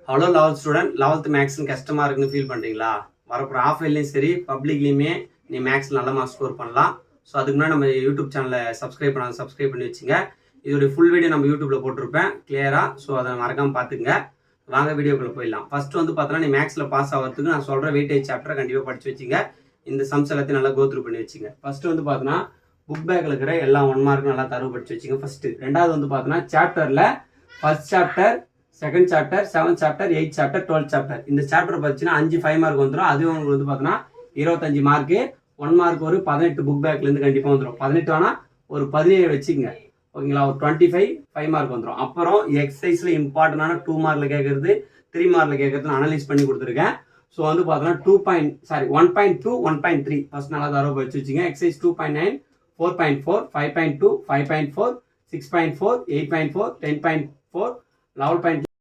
Hello eleventh student, 11th maths கஷ்டமாக இருக்குன்னு feel பண்ணுறீங்களா? வரப்போகிற ஆஃப்லைன்லையும் சரி பப்ளிக்லேயுமே நீ மேக்ஸ் நல்ல மார்க் ஸ்கோர் பண்ணலாம். ஸோ அதுக்கு முன்னாடி நம்ம யூடியூப் சேனலை சப்ஸ்கிரைப் பண்ணி வச்சுங்க. இதோடைய ஃபுல் வீடியோ நம்ம யூடியூப்பில் போட்டிருப்பேன் கிளியராக. ஸோ அதை மறக்காமல் பார்த்துங்க. வாங்க வீடியோக்குள்ளே போயிடலாம். ஃபர்ஸ்ட் வந்து பார்த்தோன்னா நீ மேக்ஸில் பாஸ் ஆகிறதுக்கு நான் சொல்கிற வெயிட்டேஜ் சாப்டரை கண்டிப்பாக படித்து வச்சுங்க. இந்த சம்ஸ் எல்லாத்தையும் நல்லா கோத்ரூ பண்ணி வச்சுங்க. ஃபர்ஸ்ட் வந்து பார்த்தோன்னா புக் பேக்கில் இருக்கிற எல்லா 1 மார்க்கும் நல்லா தரவு படித்து வச்சுங்க ஃபர்ஸ்ட்டு. ரெண்டாவது வந்து பார்த்தோன்னா சாப்டரில் first chapter, second chapter, 7th chapter, 8th chapter, 12th chapter. இந்த சாப்டர் பார்த்தீங்கன்னா 5 மார்க் வந்துடும். அதுவும் உங்களுக்கு வந்து பார்த்தீங்கன்னா 25 மார்க்கு. 1 மார்க் ஒரு 18 புக் பேக்லேருந்து கண்டிப்பாக வந்துடும். 18 ஆனால் ஒரு 17 வச்சுக்கோங்க, ஓகேங்களா? ஒரு 5 மார்க் வந்துடும். அப்புறம் எக்ஸசைஸில் இம்பார்ட்டண்டான 2 மார்க்கில் கேட்கறது, 3 மார்க்கில் கேட்கறது அனலைஸ் பண்ணி கொடுத்துருக்கேன். ஸோ வந்து பார்த்தோன்னா 1.2, 1.3 ஃபர்ஸ்ட் நல்லா தரவு படிச்சு வச்சுங்க. எக்ஸசைஸ் 2.9, 4.4, 5.2, 5.4, 6.4, 8.4, 10.4, 11.